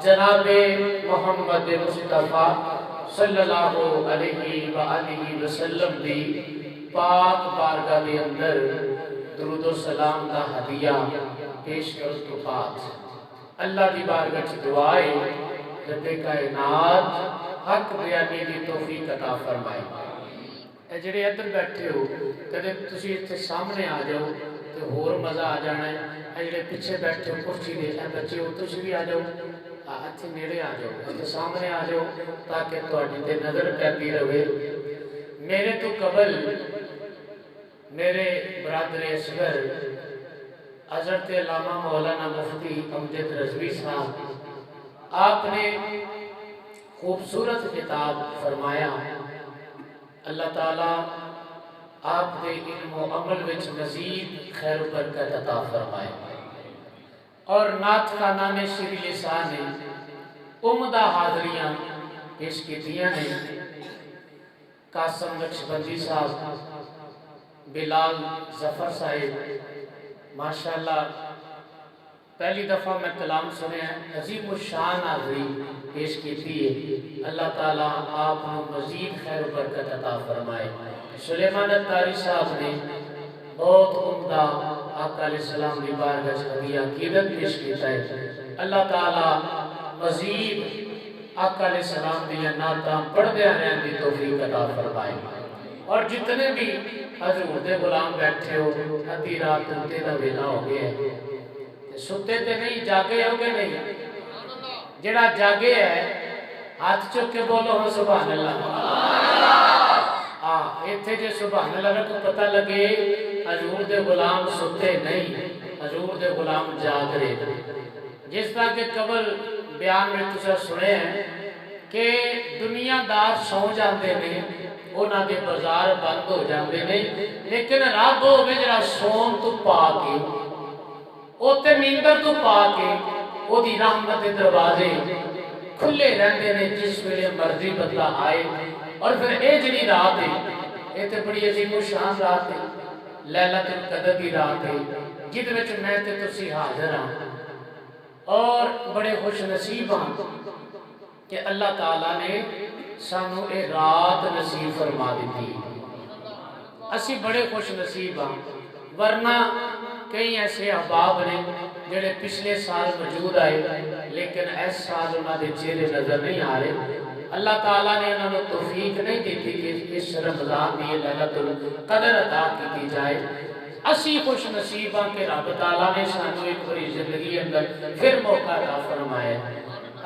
جناب محمد مصطفیٰ صلی اللہ علیہ وآلہ وسلم دی پاک بارگاہ دے اندر درود و سلام دا ہدیہ پیش کر تو پاک اللہ دی بارگاہ چ دعائے رب کائنات حق بیانی دی توفیق عطا فرمائے۔ اے جڑے ادھر بیٹھے ہو کدے تسی اتنے سامنے آ جاؤ تو ہور مزہ آ جانا ہے۔ اے جڑے پیچھے بیٹھے ہو کرسی دے اے بچے ہو تسی بھی آ جاؤ، اتنے نیڑے آ جاؤ، اتنے سامنے آ جاؤ تاکہ تہاڈی تے نظر پیندی رہے۔ میرے تو قبل میرے برادر اصغر حضرت علامہ مولانا مفتی امجد رضوی صاحب آپ نے خوبصورت خطاب فرمایا، اللہ تعالیٰ آپ کے علم و عمل وچ مزید خیر و برکت عطا فرمائے۔ اور نعت خانہ نے شری لسان نے عمدہ حاضریاں پیش کیتیاں نے، قاسم نقشبندی صاحب، بلال ظفر صاحب، ماشاءاللہ پہلی دفعہ میں کلام سنے ہیں، عظیم الشان حاضری پیش کیتی ہے۔ اللہ تعالیٰ آپ کو مزید خیر و برکت عطا فرمائے۔ سلیمان اتاری صاحب نے بہت عمدہ آقا علیہ السلام کی بارگاہ سے ہدیہ عقیدت پیش کیتا ہے۔ اللہ تعالیٰ مزید آقا علیہ السلام دی نعتاں پڑھدے رہنے دی توفیق عطا فرمائے۔ اور جتنے بھی حضور دے غلام بیٹھے ہو، ادھی رات ہوتے دا ویلا ہو گیا ہے، ستے تے نہیں جاگے ہو گے نہیں، جڑا جاگے ہے ہاتھ چک کے بولو ہو سبحان اللہ۔ ایتھے جے سبحان اللہ رکھو پتہ لگے حضور دے غلام ستے نہیں، حضور دے غلام جاگ رہے۔ جس طرح کے قبل بیان میں تسا سنے ہیں کہ دنیا دار سو جاندے نے، انہاں دے بازار بند ہو جاندے نے، لیکن رب ہوے جڑا سون تو پا کے اوتے نیندر تو پا کے او دی رحمت دے دروازے کھلے رہندے نے جس ویلے مرضی بندہ آئے۔ اور پھر اے جڑی رات ہے اے تے بڑی عظیم الشان رات ہے، لیلۃ القدر دی رات ہے، جد وچ میں تے تسی حاضر ہاں اور بڑے خوش نصیب ہاں کہ اللہ تعالیٰ نے سانو اے رات نصیب فرما دیتی۔ اسی بڑے خوش نصیب ہاں، ورنہ کئی ایسے احباب نے جڑے پچھلے سال موجود آئے لیکن اس سال انہاں دے چہرے نظر نہیں آ رہے۔ اللہ تعالیٰ نے انہوں نے توفیق نہیں دیتی کہ اس رمضان میں لیلۃ القدر عطا کی جائے۔ اسی خوش نصیب ہاں کہ رب تعالیٰ نے سانو ایک بڑی زندگی اندر پھر موقع عطا فرمایا۔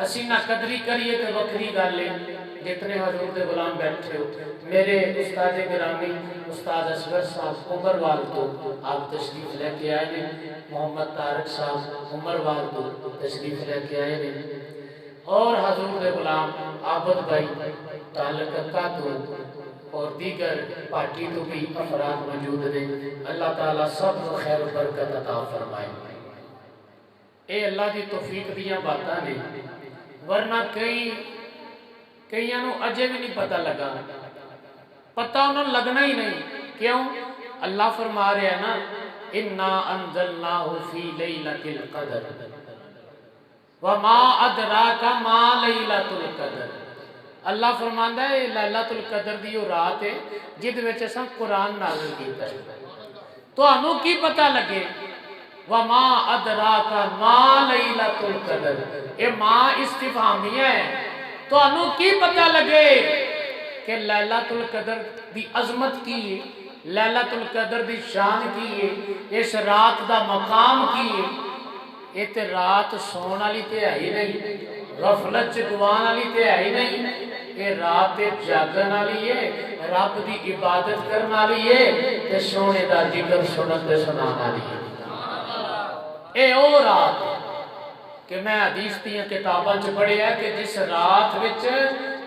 اسی نہ قدری کریے کہ وکری گل ہے۔ جتنے حضور دے غلام بیٹھے ہو، میرے استاد گرامی استاد اصغر صاحب عمروال تو آپ تشریف لے کے آئے ہیں، محمد طارق صاحب عمروال تو تشریف لے کے آئے ہیں، اور حضور دے غلام عابد بھائی تعلق کا تو اور دیگر پارٹی تو بھی افراد موجود ہیں۔ اللہ تعالیٰ سب کو خیر و برکت عطا فرمائے۔ اے اللہ دی توفیق دیاں باتاں نے، ورنہ کئیاں نو اجے بھی نہیں پتہ لگا، پتہ انہوں لگنا ہی نہیں۔ کیوں؟ اللہ فرما رہے ہیں نا اِنَّا أَنزَلْنَاهُ فِي لَيْلَةِ الْقَدْرِ وَمَا أَدْرَاكَ مَا لَيْلَةُ الْقَدْرِ۔ اللہ فرماندا ہے لیلۃ القدر دی وہ رات ہے جد وچ اساں قرآن نازل کیتا ہے۔ تانوں کی پتہ لگے وَمَا أَدْرَاكَ مَا لَيْلَةُ الْقَدْرِ، اے ماں استفہامیہ ہے، تانوں کی پتہ لگے کہ لیلۃ القدر دی عظمت کی ہے، لیلۃ القدر دی شان کی ہے، اس رات دا مقام کی ہے۔ یہ تے رات سون والی تے ہے ہی نہیں، غفلت گوان والی تے ہے ہی نہیں، یہ رات جاگن والی ہے، رب دی عبادت کرنے والی ہے، تے سونے دا ذکر سنن تے سنان والی ہے۔ اے او رات کہ میں حدیث دیاں کتاباں چ پڑھیا ہے کہ جس رات وچ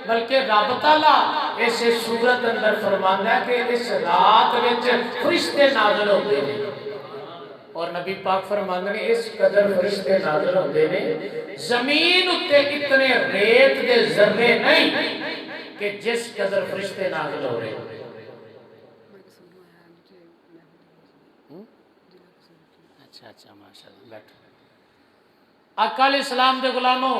بلکہ رب تعالیٰ اس سورت اندر فرماندا ہے کہ اس رات وچ فرشتے نازل ہوتے ہیں، اور نبی پاک فرماندے نے اس قدر فرشتے نازل ہوتے ہیں زمین اتے اتنے ریت دے ذرے نہیں کہ جس قدر فرشتے نازل ہو رہے ہیں۔ اچھا ماشاءاللہ بیٹھو۔ آقا علیہ السلام دے غلاموں،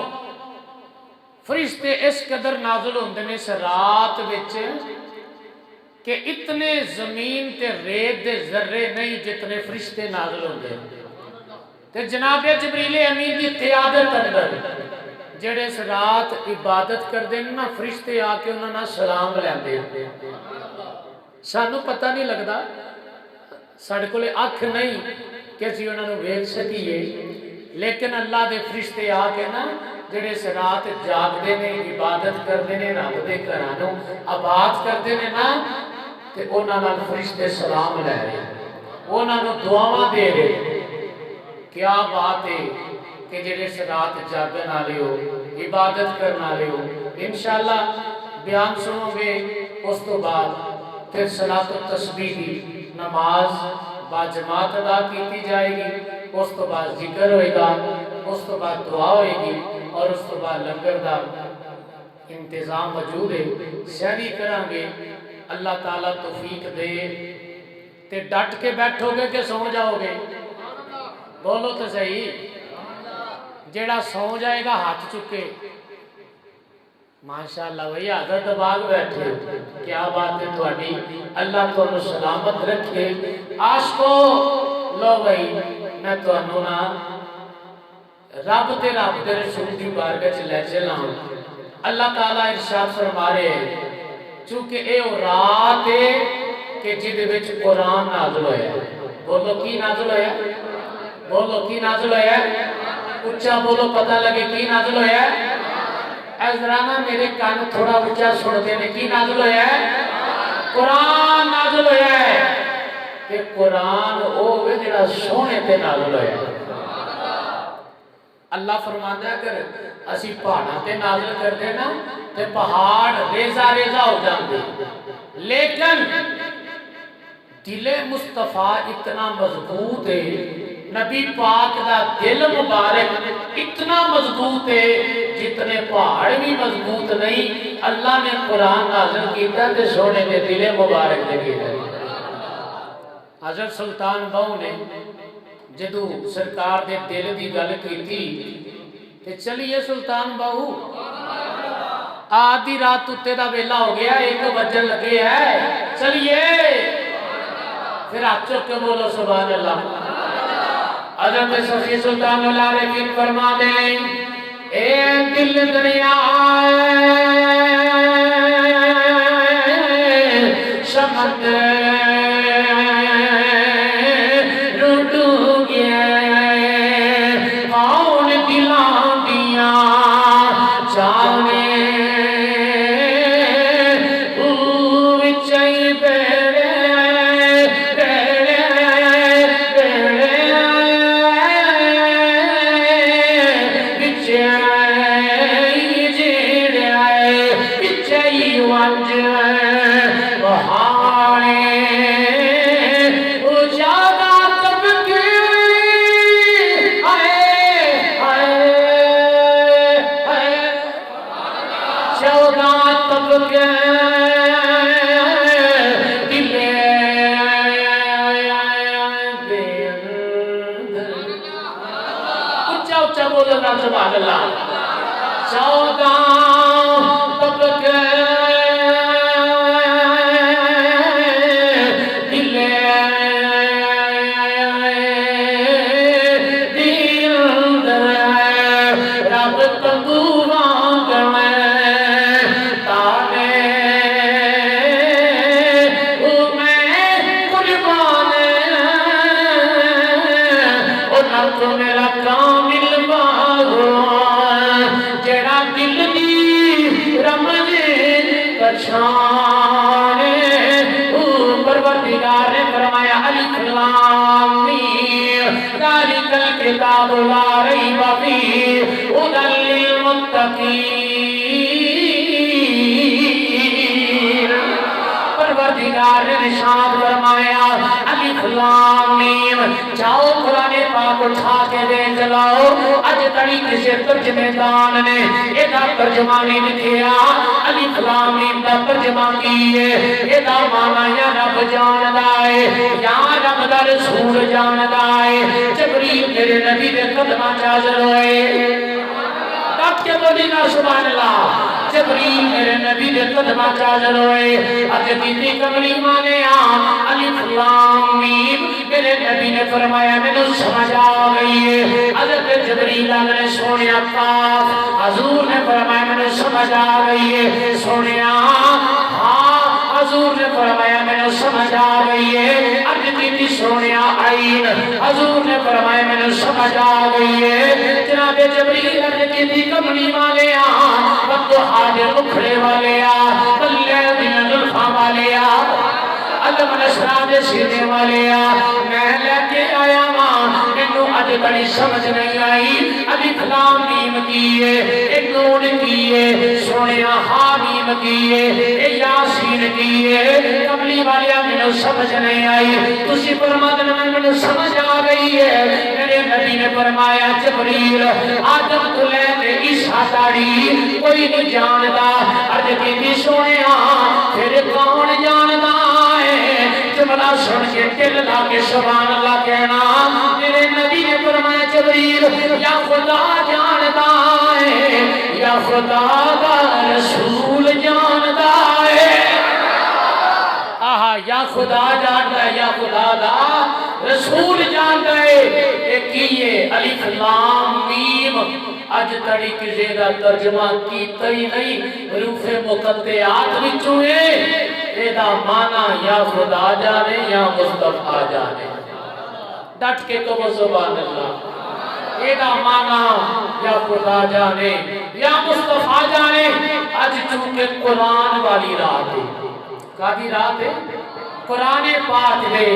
فرشتے اس قدر نازل ہوندے نے اس رات وچ کہ اتنے زمین تے ریت دے ذرے نہیں جتنے فرشتے نازل ہوندے تے جناب جبریل امین دی قیادت اندر جڑے اس رات عبادت کردے نا فرشتے آ کے انہاں نال سلام لیندے سانو پتہ نہیں لگدا ساڈے کولے اکھ نہیں کہ اسی انہاں نوں ویکھ سکیے لیکن اللہ دے فرشتے آ کے نا جڑے اس رات جاگدے نے عبادت کردے نے رب دے گھراں نوں آباد کردے نے نا تے انہاں نال فرشتے سلام لے رہے انہاں نوں دعاواں دے رہے کیا بات ہے کہ جڑے اس رات جاگن والے ہو عبادت کرنے والے ہو انشاءاللہ بیان سنو گے اس تو بعد پھر صلاۃ التسبیح کی نماز با جماعت ادا کی جائے گی اس تو بعد ذکر ہوئے گا اس تو بعد دعا ہوئے گی اور اس تو بعد لنگر دا انتظام موجود ہے سحری کریں گے اللہ تعالیٰ توفیق دے تے ڈٹ کے بیٹھو گے کہ سو جاؤ گے بولو تو صحیح جیڑا سو جائے گا ہاتھ چکے ماشاءاللہ وہی حضرت باغ بیٹھے کیا بات ہے تھوڑی اللہ تو انہوں سلامت رکھے عاشقو لو بھائی میں تو انہوں نا رب تے رسول کی بارگاہ لے چلا ہوں اللہ تعالیٰ ارشاد فرما رہے ہیں چونکہ اے وہ رات ہے کہ جدے وچ قرآن نازل ہویا بولو کی نازل ہویا بولو کی نازل ہویا اچھا بولو پتہ لگے کی نازل ہویا اے ذرا نا میرے کان تھوڑا اچھا سنتے ہیں کی نازل ہویا قرآن نازل ہویا ہے کہ قرآن او جڑا سونے تے نازل ہویا اللہ فرماتا ہے اگر اسی پہاڑاں تے نازل کرتے نا تے پہاڑ ریزہ ریزہ ہو جاندے لیکن دل مصطفیٰ اتنا مضبوط ہے نبی پاک دا دل مبارک اتنا مضبوط ہے جتنے پہاڑ بھی مضبوط نہیں اللہ نے قرآن نازل کیتا تے سونے دے دل مبارک دے کیتا حضرت سلطان بہو نے جدو سرکار دے دل دی گل کیتی تے چلیے سلطان بہو آدھی رات اتے دا ویلا ہو گیا 1 بجن لگے ہے چلیے پھر آپ چک کے بولو سبحان اللہ حضرت صفی سلطان العارفین فرما دیں اے دل دریا سمندر سبحان اللہ 14 طبقے دل اندر رب تندوراں گئے تانے میں قربان اور نہ تو میرا کامل جڑا دل دی رمض پچھانے پروردگار نے فرمایا الف لام میم ذالک الکتاب لا ریب فیہ ھدی للمتقین پروردگار نے ارشاد فرمایا الف لام میم جاؤ قرآن پاک اٹھا کے دیکھ لاؤ اج تڑی کسی ترجمے دان نے ایدہ ترجمہ نہیں لکھیا الف لام میم دا ترجمہ کیے ایدہ مانا یا رب جاندائے یا رب دا رسول جاندائے جبریل میرے نبی دے قدمہ چاظر ہوئے کے بولی نا سبحان اللہ جبریل میرے نبی دے قدمہ چاظر ہوئے اج کیتی کملی مانے الف لام میم میرے نبی نے فرمایا میں نے سمجھ آ گئی ہے حضرت جبریل نے سونے کاف حضور نے فرمایا میں نے سمجھ آ گئی ہے سونے ہاں حضور نے فرمایا میں نے سمجھ آ گئی ہے اج کیتی سونے عین حضور نے فرمایا میں نے سمجھ آ گئی ہے جناب جبریل نے کیتی کملی والے وقت حاضر مکھڑے والے بلے دن زلفاں والے علم نشرہ دے سینے والے میں لے کے آیا مینو اج بڑی سمجھ نہیں آئی الف لام میم کیے اے نون کیے سونے حامیم کیے اے یاسین کیے کملی والے مینو سمجھ نہیں آئی تسی فرماتے ہیں مینو سمجھ آ گئی ہے میرے نبی نے فرمایا جبریل آدم تو لے کے عیسیٰ تاڑی کوئی نہیں جانتا عرض کی سونے پھر کون جانتا ہے جملہ سن کے دل لا کے سبحان اللہ کہنا میرے نبی نے فرمایا جبریل یا خدا جانتا ہے یا خدا کا رسول جانتا ہے یا خدا جانتا ہے یا خدا دا رسول جانتا ہے ایک یہ الف لام میم اج تڑی کسی کا ترجمہ کیتا ہی نہیں حروف مقطعات وچوں ایدہ معنی یا خدا جانے یا مصطفیٰ جانے ڈٹ کے کہو سبحان اللہ ایدہ معنی یا خدا جانے یا مصطفیٰ جانے اج چونکہ قرآن والی رات ہے کادی رات ہے قرآن پاک دے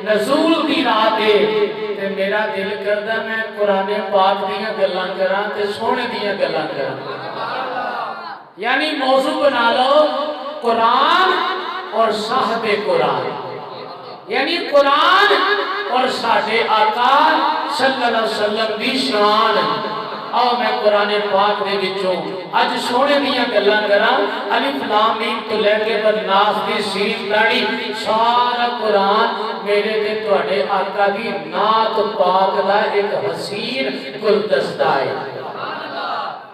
نزول دی رات ہے تے میرا دل کردہ میں قرآن پاک دیا گلاں کراں تے سونے دیا گلاں کراں یعنی موضوع بنا لو قرآن اور صاحب قرآن یعنی قرآن اور ساڈے آقا صلی اللہ علیہ وسلم دی شان آؤ میں قرآن پاک دے وچوں اج سونے دیاں گلاں کراں الف لام میم تو لے کے بالناس دی سین تاڑی سارا قرآن میرے تے تواڈے آقا دی نعت پاک دا ایک حسین گلدستہ ہے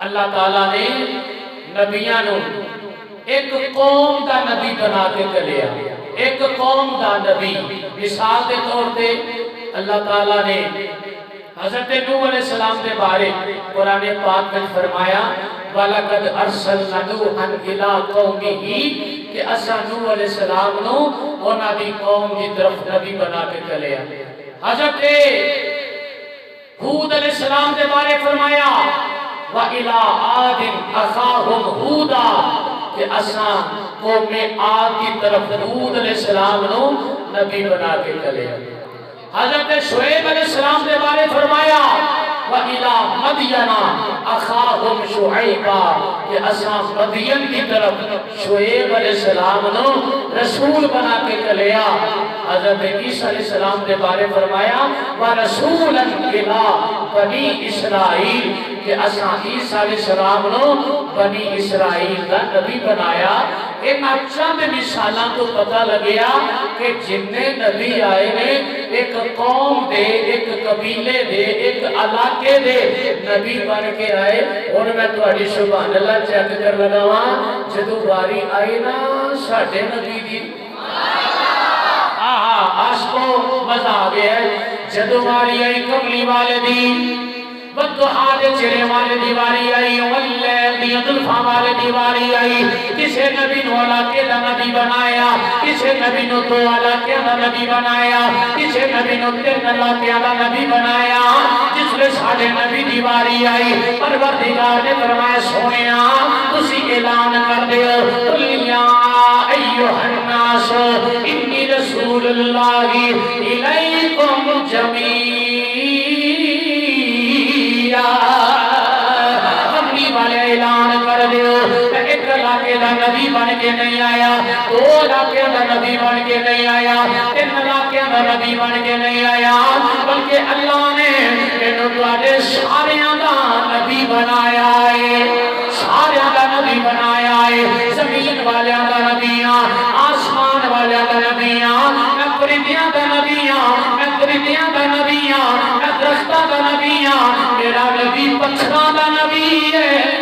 اللہ تعالیٰ نے نبیاں نو ایک قوم دا نبی بنا کے چلیا ایک قوم دا نبی مثال دے طور تے اللہ تعالیٰ نے حضرت نوح علیہ السلام دے بارے قرآن پاک میں فرمایا وَلَقَدْ أَرْسَلْنَا نُوحًا إِلَىٰ قَوْمِهِ کہ اسا نوح علیہ السلام نو انہاں دی قوم دی طرف نبی بنا کے چلے حضرت ہود علیہ السلام دے بارے فرمایا وَإِلَىٰ عَادٍ أَخَاهُمْ هُودًا کہ اسا قوم عاد کی طرف ہود علیہ السلام نو نبی بنا کے چلے حضرت شعیب علیہ السلام دے بارے فرمایا وَإِلَىٰ مَدْيَنَا أَخَاهُمْ شُعَيْبًا کہ اسا مدین کی طرف شعیب علیہ السلام نو رسول بنا کے چلیا حضرت عیسیٰ علیہ السلام دے بارے فرمایا وَرَسُولًا إِلَىٰ بنی اسرائیل کہ اسا عیسیٰ علیہ السلام نو بنی اسرائیل کا نبی بنایا ایک چند مثالاں تو پتہ لگیا کہ جننے نبی آئے نے ایک قوم دے ایک قبیلے دے ایک علاقے دے نبی بن کے آئے اور میں تواڈی سبحان اللہ چیک کر لگا جدو باری آئی نا ساڈے نبی دی عاشقو مزہ آ گیا جدو باری آئی کملی والے دی بدوحا دے چرے والے دیواری آئی واللیل دی ظلفاں والے دیواری آئی کسے نبی نو علاقے دا نبی بنایا کسے نبی نو دو علاقے دا نبی بنایا کسے نبی نو تین علاقے دا نبی بنایا جس لئے ساڑھے نبی دیواری آئی پروردگار نے فرمایا سونیا تسی اعلان کر دے قُلْ ایوہ الناس انی رسول اللہ الیکم کملی والے اعلان کر دیو ایک علاقے دا نبی بن کے نہیں آیا دو علاقے دا نبی بن کے نہیں آیا تین علاقے دا نبی بن کے نہیں آیا بلکہ اللہ نے انہوں تواڈے ساریاں دا نبی بنایا ہے ساریاں دا نبی بنایا ہے زمین والیاں دا نبیاں آسمان والیاں دا نبیاں میں پرندیاں دا نبیاں میں پرندیاں دا نبیاں میں درختاں دا نبیاں میرا نبی پتھراں دا نبی ہے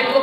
1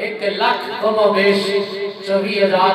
1,00,000 24,000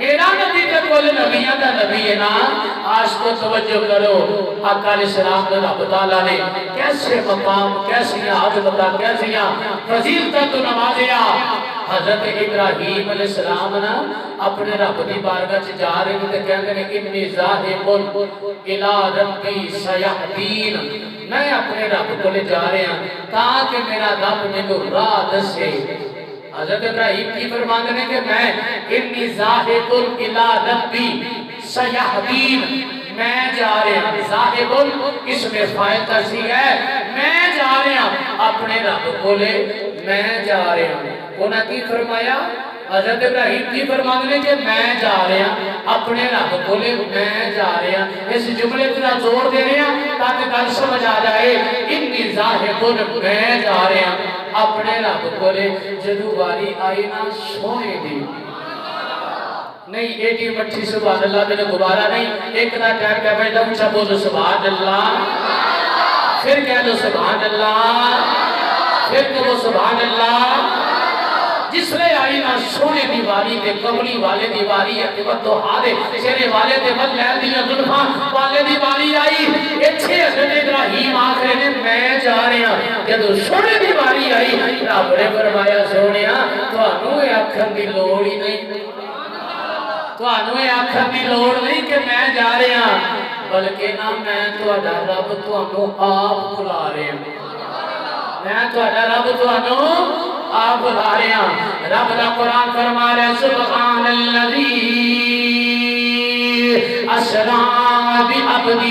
میرا نبی تے کل نبیوں دا نبی ہے نا. آج کو توجہ کرو آقا علیہ السلام نے رب تعالیٰ نے کیسے مقام کیسی عظمت کیسی فضیلتاں تو نوازیا. حضرت ابراہیم علیہ السلام نا اپنے رب دی بارگاہ چ جا رہے تے کہندے نے انی ذاہب الی ربی سیہدین. میں اپنے رب کو لے جا رہا ہوں تاکہ میرا رب مینوں راہ دسے. حضرت ابراہیم کی فرماندے نے کہ میں انی ذاہب الی ربی سیہدین. میں جا رہا ہوں. ذاہب اس میں فاعل تصریح ہے. میں جا رہا ہوں اپنے رب کو لے. میں جا رہا ہوں. انہاں کی فرمایا حضرت ابراہیم کی فرماندے کہ میں جا رہا ہوں اپنے رب کو لے. میں جا رہا ہوں. اس جملے کو زور دے رہے ہیں تاکہ گل سمجھ آ جائے. انی ذاہب میں جا رہا ہوں اپنے رب کو لے. جدو باری آئی نا سونے دی نہیں ایٹی مٹھی سبحان اللہ میں نے دوبارہ نہیں ایک نہ ٹائم کہہ بیٹھا اچھا بولو سبحان اللہ. پھر کہہ دو سبحان اللہ. پھر کہو سبحان اللہ. جس لے آئی نا سونے دیواری دے کملی والے دیواری ہے تو ہادے چہرے والے دے بل لہل دیا ظلفاں والے دیواری آئی. اچھے حضرت ابراہیم آخر نے میں جا رہا ہوں. جدو سونے دیواری آئی رب نے فرمایا سونیا تو انہوں نے آخر دی لوڑ ہی نہیں. تو انہوں نے آخر دی لوڑ نہیں کہ میں جا رہا ہوں بلکہ نہ میں تو رب تو انہوں آپ بلا رہے ہیں. میں تو رب تو انہوں آپ بلا رہے ہیں. رب دا قرآن فرما رہے ہیں سبحان الذی اسرا بعبدہ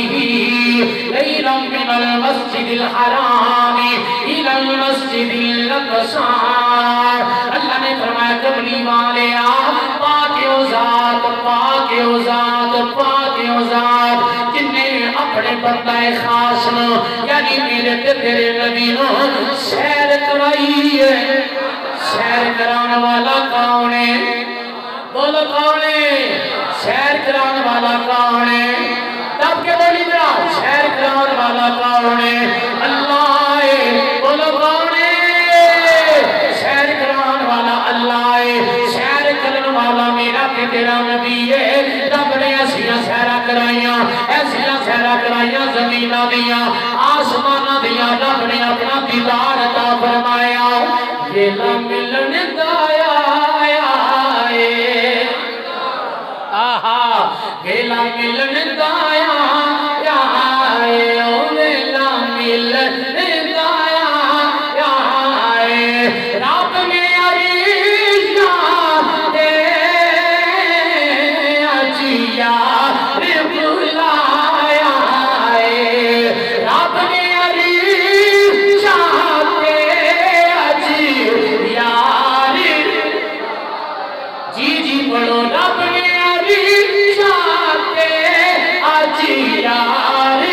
لیلا من المسجد الحرام الى المسجد الاقصی. اللہ نے فرمایا کملی والے پاک او ذات پاک او ذات پاک او ذات جن نے اپنے بندہ خاص یعنی میرے تیرے نبی نو سیر کرائی ہے. سیر کرانے والا کون ہے؟ بولو کون ہے؟ سیر کرانے والا کون ہے؟ تب کے بولی درا سیر کرانے والا کون ہے؟ اللہ ہے. بولو کون ہے؟ سیر کرانے والا اللہ ہے. سیر کرنے والا میرا کہ تیرا نبی ہے. رب نے ایسیاں سیرہ کرائیاں ایسیاں سیرہ کرائیاں زمینہ دیا آسمانہ دیا. رب نے اپنا دیدار عطا فرمایا. ویلا ملن دایا آئے آہا ویلا ملن دایا آئے ویلا ملن دایا آئے. رب نے عریشہ دے اجیا بلایا آئے. رب نے عریشہ دے بڑو رب نے عریشہ تے اجیار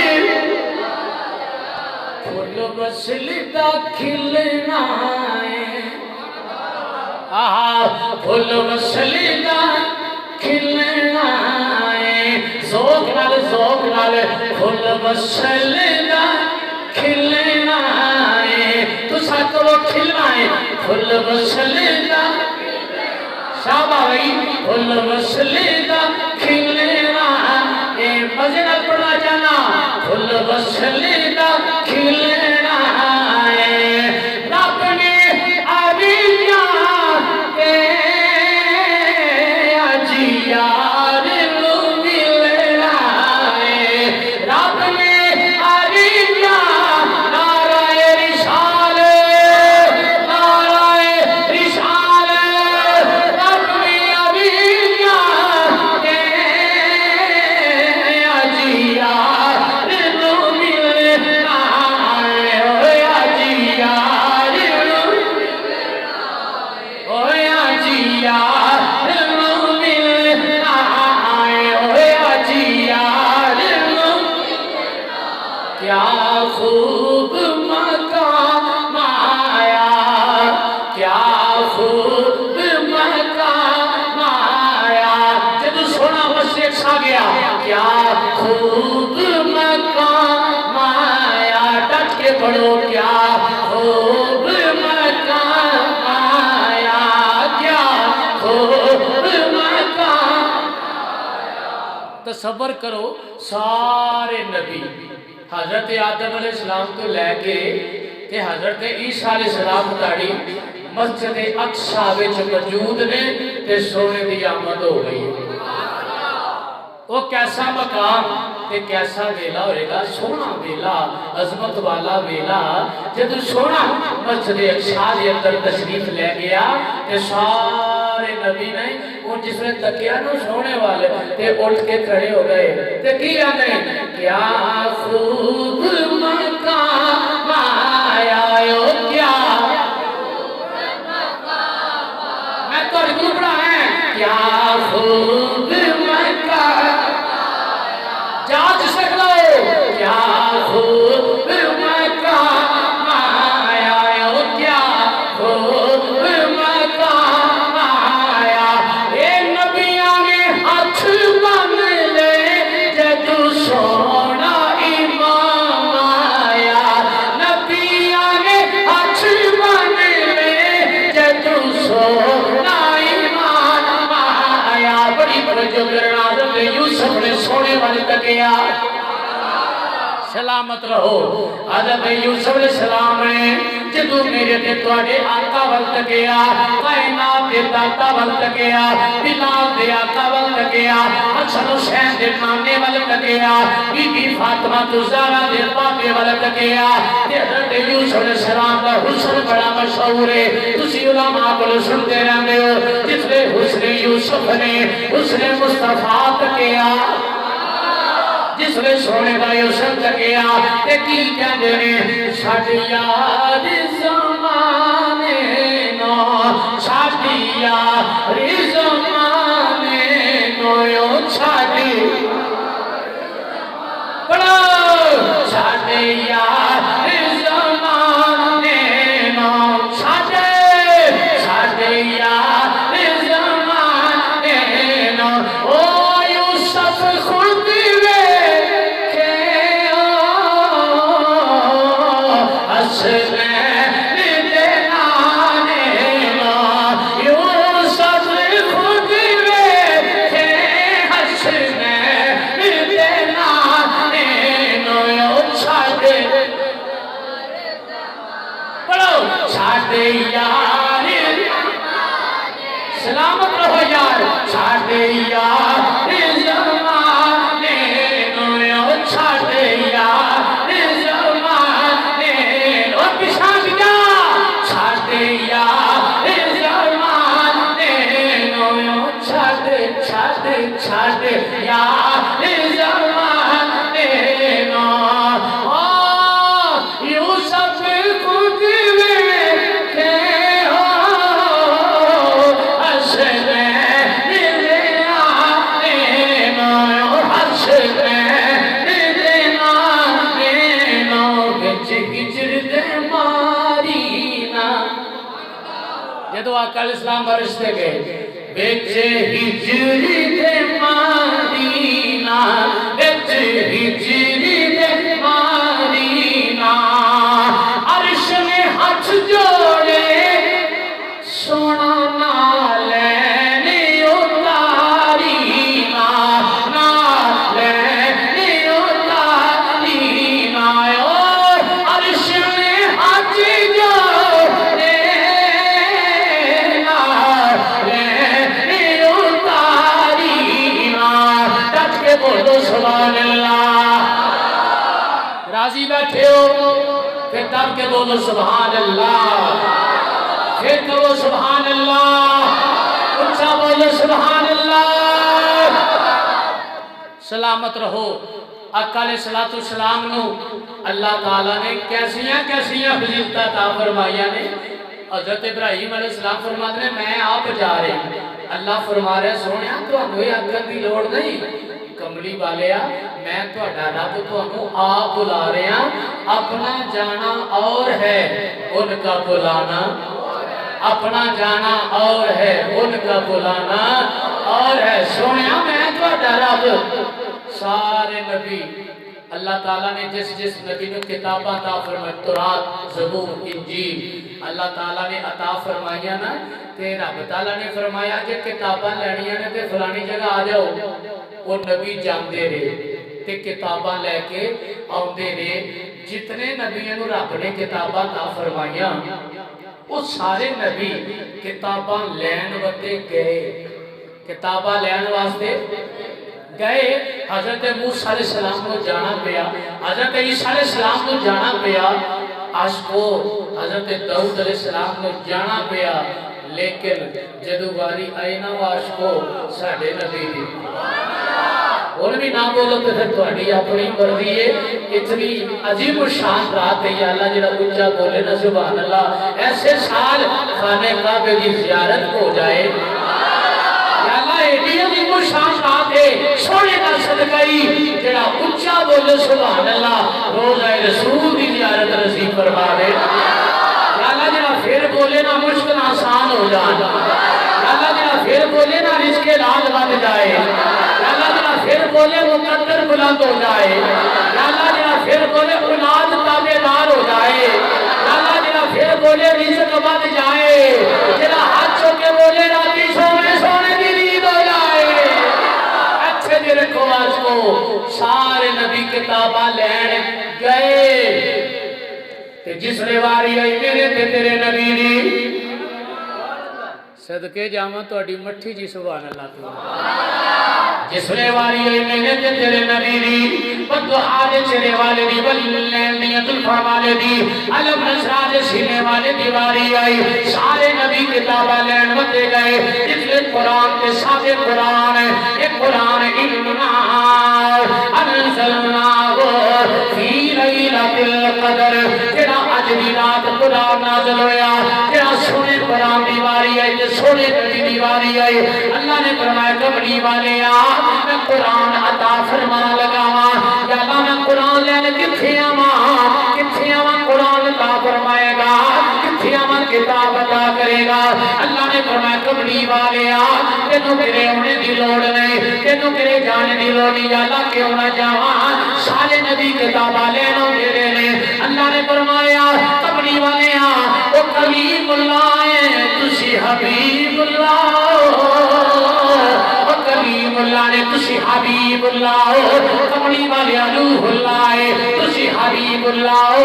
پھول وصل دا کھلنا ہے. آہا پھول وصل دا کھلنا ہے. ذوق نال پھول وصل دا کھلنا ہے. تو ساتھ وہ کھلنا ہے پھول وصل دا شابہ بھائی پھول وصل دا کھلنا. اے مزے نال پڑھنا جانا پھول وصل دا کھلنا ہے. رب نے عریشہ تے اجیار ملنا ہے. رب نے عریشہ نعرہ رسالت نعرہ رسالت کیا خوب مقام آیا کیا خوب مقام آیا. جب سونا مشرق آ گیا کیا خوب مقام آیا. ڈٹ کے پڑھو کیا خوب مقام آیا. کیا خوب مقام تصور کرو سارے نبی حضرت آدم علیہ السلام تو لے کے کہ حضرت عیسیٰ علیہ السلام تاڑی مسجد اقصی وچ موجود نے تے سونے دی آمد ہو گئی. وہ کیسا مقام تے کیسا ویلا ہوئے گا, سونا ویلا, عظمت والا ویلا. جب سونا مسجد اقصی دے اندر تشریف لے گیا تے سارے نبی نے وہ جس نے تکیا نو سونے والے تے اٹھ کے کھڑے ہو گئے تے کی آنے کیا خوب مقام آیا ہو, کیا میں تو رکو پڑا ہے, کیا خوب مقام جا جس نے کھلو, کیا خوب مقام آیا ہو, کیا خوب مقام آیا. اے نبیاں نے ہاتھ بن لے جدو سونا امام آیا. نبیاں نے ہاتھ بن لے جدو سونا امام آیا. بڑی بڑی جو گرناظر یوسف نے سونے والے تکیا. سلامت رہو. حضرت یوسف علیہ السلام نے جدو میرے تے تواڈے آقا ول تکیا, کائنات دے داتا ول تکیا, بلال دے آقا ول تکیا, حسن حسین دے نانے ول تکیا, بی بی فاطمہ زہرا دے پاپے ول تکیا. تے حضرت یوسف علیہ السلام دا حسن بڑا مشہور ہے. تسی علماء کول سنتے رہندے ہو جس نے حسن یوسف نے حسن مصطفیٰ تکیا, جس نے سونے دا یوسف تکیا تے کی کہندے نے ساڈی یاد زمانے نو, ساڈی یاد زمانے نو یو ساڈی پڑھو, ساڈی یاد زمانے نو, ساڈی یاد زمانے نو. او یوسف خود سلامت رہو یار. چھاڑے یار زمانے نو, چھاڑے یار زمانے نو, پچھاڑ گیا. چھاڑے یار زمانے نو, چھاڑے چھاڑے یار زمانے نو. یوسف خود جدو آقا علیہ السلام برشتے گئے بیچ ہجری دے مدینہ, بیچ ہجری دے مدینہ, عرش میں ہاتھ جوڑے سونا نالین اتاری نا, نالین اتاری نا. عرش میں ہاتھ جوڑے بولو سبحان اللہ. راضی بیٹھے ہو پھر دب کے بولو سبحان اللہ, پھر کہو سبحان اللہ, اچھا بولو سبحان اللہ. سلامت رہو. آقا علیہ السلام نو اللہ تعالیٰ نے کیسیاں فضیلتاں عطا فرمائیاں نے. حضرت ابراہیم علیہ السلام فرماتے ہیں میں آپ جا رہے ہیں. اللہ فرما رہے سونیا تو ہمیں اکھن دی لوڑ نہیں, کملی والیا میں تہاڈا رب تانوں آپ بلا رہے ہیں. اپنا جانا اور ہے ان کا بلانا, اپنا جانا اور ہے ان کا بلانا اور ہے. سونیا میں تہاڈا رب. سارے نبی اللہ تعالیٰ نے جس نبی نے کتاباں عطا فرمائی, تورات, زبور, انجیل اللہ تعالیٰ نے عطا فرمائیاں نا, تے رب تعالیٰ نے فرمایا کہ کتاباں لینیاں نے تے فلانی جگہ آ جاؤ. وہ نبی جاندے رہے تے کتاباں لے کے آندے رہے. جتنے نبیوں نے رب نے کتاباں عطا فرمائیاں وہ سارے نبی کتاباں لین واسطے گئے. کتاباں لین واسطے گئے. حضرت موسیٰ علیہ السلام کو جانا پیا, حضرت عیسیٰ علیہ السلام کو جانا پیا, عاشقو حضرت داؤد علیہ السلام کو جانا پیا. لیکن جدو باری آئی نا عاشقو ساڈے نبی دی اور بھی نہ بولو تو پھر تہاڈی اپنی مرضی ہے. اتنی عظیم الشان رات ہے یا اللہ جڑا اونچا بولے نا سبحان اللہ. ایسے سال خانہ کعبے کی زیارت ہو جائے یا اللہ ایڈی عظیم الشان رات ہے سونے کا صدقہ ہی جڑا اونچا بولے سبحان اللہ روزہ رسول کی زیارت نصیب فرما دے. یا اللہ جڑا پھر بولے نا مشکل آسان ہو جائے. یا اللہ جڑا پھر بولے نا رزق حلال بن جائے. یا اللہ جڑا پھر بولے مقدر بلند ہو جائے. یا اللہ جڑا پھر بولے اولاد تابعدار ہو جائے. یا اللہ جڑا پھر بولے رزق بن جائے. جڑا ہاتھ چھو کے بولے راتی سونے سونے کی نیند ہو جائے. اچھے دے رکھو آج کو سارے نبی کتاباں لین گئے. جس نے واری آئی میرے تے تیرے نبی دی صدقے جاواں تہاڈی مٹھی جی سبحان اللہ تو جس نے واری آئی میرے تے تیرے نبی دی بدعا دے چہرے والے دی بلین دی زلفاں والے دی علم نشرا دے سینے والے دی واری آئی. سارے نبی کتاباں لین وتے گئے. جس نے قرآن تے سادے قرآن اے قرآن انا انزلناہ فی لیلۃ القدر جڑا اج دی رات قرآن نازل ہویا جڑا سونے قرآن دی واری آئی تے سونے نبی دی واری آئی. اللہ نے فرمایا کملی والے آ میں قرآن عطا فرما لگاواں. یا اللہ میں قرآن لین کتھے آواں قرآن عطا فرمائے گا کتھے آواں کتاب عطا کرے گا. اللہ نے فرمایا کملی والے آ تینوں میرے ہونے دی لوڑ نہیں تینوں میرے جانے دی لوڑ نہیں. یا اللہ کیوں نہ جاواں سارے نبی کتاباں لینوں میرے نے. اللہ نے فرمایا کملی والے آ او کلیم اللہ ہے تسی حبیب اللہ او کلیم اللہ نے تسی حبیب اللہ کملی والے روح اللہ ہے تسی حبیب اللہ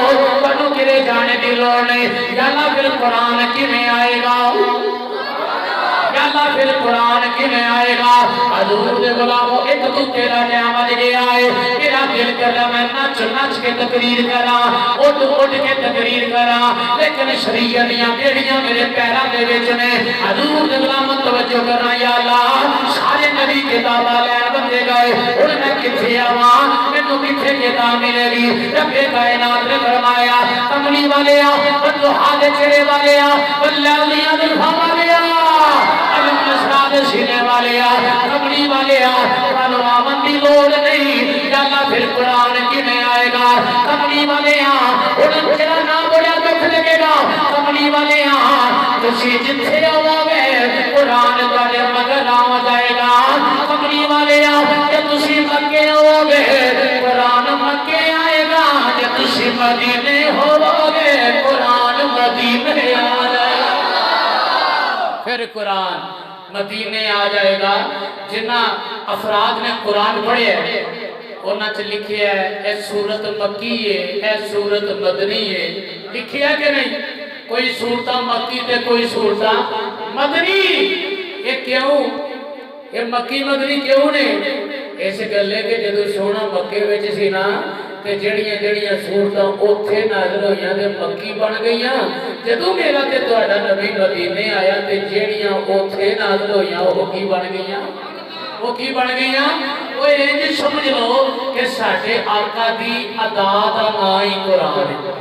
تنو میرے جانے دی لوڑ نہیں. یا اللہ پھر قرآن کیویں آئے گا یا اللہ پھر قرآن کیویں آئے گا. حضور دے غلامو ایک تو تیرا نعمت لے آئے میرا دل کرا میں نچ نچ کے تقریر کراں اٹھ اٹھ کے تقریر کراں لیکن شریعت دیاں بیڑیاں میرے پیراں دے وچ نے. حضور دے غلامو توجہ کرنا یا اللہ سارے نبی کتاباں لین بندے گئے ہن میں کتھے آواں مینوں کتھے کتاب ملے گی. رب کائنات نے فرمایا کملی والے آ بدوہا دے چہرے والے آ واللیلیاں زلفاں والے آ علم نشرا دے سینے والے آ کملی والے آ کانو آمن دی لوڑ نہیں. یا اللہ پھر قرآن کیویں آئے گا کملی والے آ ہن تیرا نام بڑا دکھ لگے گا. کملی والے آ تسی جتھے آؤ گے قرآن تہاڈے مگر آ جائے گا. کملی والے آ کہ تسی مکے آؤ گے قرآن مکے آئے گا. کہ تسی مدینے ہوو گے قرآن مدینے آ جائے گا. پھر قرآن مدینے آ جائے گا. جنہ افراد نے قرآن پڑھے ہیں انہاں چ لکھیا ہے اے سورت مکی ہے اے سورت مدنی ہے. لکھیا کہ نہیں؟ کوئی سورتاں مکی تے کوئی سورتاں مدنی. یہ کیوں یہ مکی مدنی کیوں نے؟ اس گلے کہ جدو سونا مکے وچ سی نا تے جڑیاں جڑیاں سورتاں اوتھے نازل ہوئیاں تے مکی بن گئیاں. جدو میرا تے تہاڈا نبی مدینے آیا تے جڑیاں اوتھے نازل ہوئیاں وہ کی بن گئیاں وہ کی بن گئیاں. وہ انج سمجھ لو کہ ساڈے آقا دی ادا دا نام ہی قرآن ہے.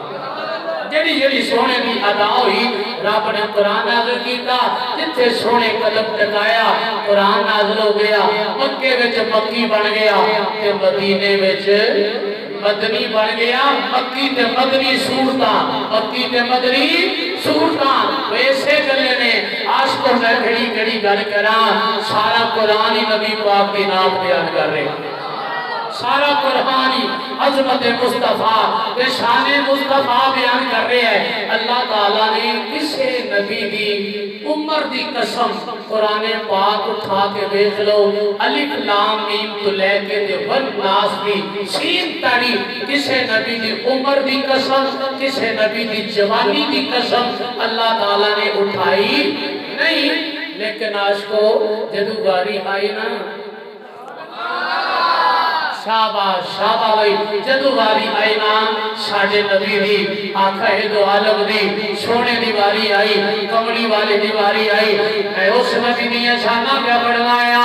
جڑی جڑی سونے دی ادا ہوئی رب نے قرآن نازل کیتا. جتھے سونے قدم ٹکایا قرآن نازل ہو گیا. مکے وچ مکی بن گیا تے مدینے وچ مدنی بن گیا. مکی تے مدنی سورتاں مکی تے مدنی سورتاں. ویسے گلے نے آج کو میں گھڑی گھڑی گل کراں سارا قرآن ہی نبی پاک دی نام بیان کر رہے. سارا قرآن ہی عظمت مصطفیٰ تے شان مصطفیٰ بیان کر رہے ہیں اللہ تعالیٰ نے کسے نبی دی عمر دی قسم قرآن پاک اٹھا کے بیچ لو الف لام میم تو لے کے دے والناس بھی سین تاڑی کسے نبی دی عمر دی قسم کسے نبی دی جوانی دی قسم اللہ تعالیٰ نے اٹھائی نہیں لیکن آج کو جدو گاری آئی نا شاباش شاباش بھائی جدو باری آئی نا ساڑھے نبی دی آقا دو عالم دی سونے دی باری آئی کملی والے دی باری آئی میں اس نبی دی شانہ پہ بڑھوایا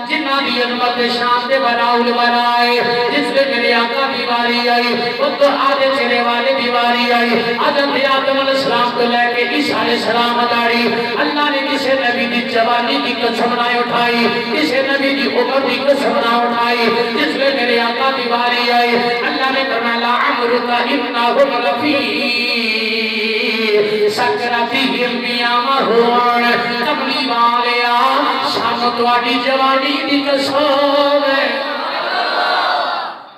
جنہ دی عظمت شان دے بناؤل بنائے جس میں میرے آقا دی باری آئی وہ تو آدھے چلے والے دی باری آئی حضرت آدم علیہ السلام کو لے کے عیسیٰ علیہ السلام اتاری اللہ نے کسے نبی دی جوانی دی قسم نہ اٹھائی کسے نبی دی عمر دی قسم نہ اٹھائی جس میں میرے آقا دی باری آئی اللہ نے فرمایا لعمرک انہم لفی سکرتہم یعمہون کملی والیا شان تواڈی جوانی دی قسم ہے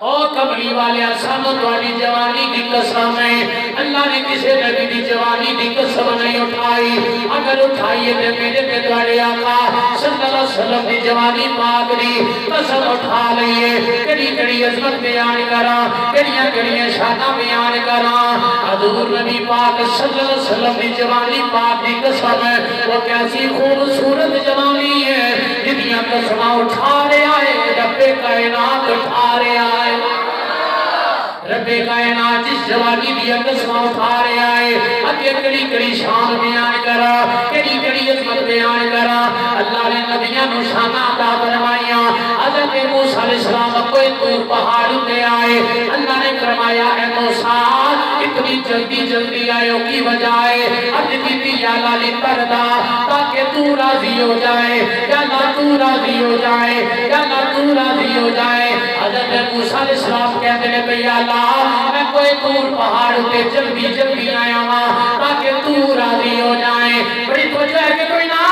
او کملی والے سانو تواڈی جوانی دی قسم ہے اللہ نے کسے نبی دی جوانی دی قسم نہیں اٹھائی اگر اٹھائیے تے میرے تے تواڈے آقا صلی اللہ علیہ وسلم دی جوانی پاک دی قسم اٹھا لئیے کڑی کڑی عظمت بیان کراں کڑیاں کڑیاں شاناں بیان کراں حضور نبی پاک صلی اللہ علیہ وسلم دی جوانی پاک دی قسم ہے وہ کیسی خوبصورت جوانی ہے جتنیاں قسماں اٹھا رہے آئے رب کائنات اٹھا رہے آئے رب کائنات جس جوانی دی قسماں اٹھا رہے آئے اگے کڑی کڑی شان بیان کرا کڑی کڑی عظمت بیان کرا اللہ نے نبیاں نو شاناں عطا فرمائیاں حضرت موسیٰ علیہ السلام کوئی طور پہاڑ تے آئے اللہ نے فرمایا اے موسیٰ اتنی جلدی جلدی آئے کی بجائے عرض کی یا لالی پردہ تاکہ تو راضی ہو جائے یا اللہ تو راضی ہو جائے یا اللہ تو راضی ہو جائے حضرت موسیٰ علیہ السلام کہتے ہیں بھئی اللہ میں کوئی دور پہاڑ تے جلدی جلدی آیا ہوں تاکہ تو راضی ہو جائے بڑی توجہ ہے کہ کوئی نہ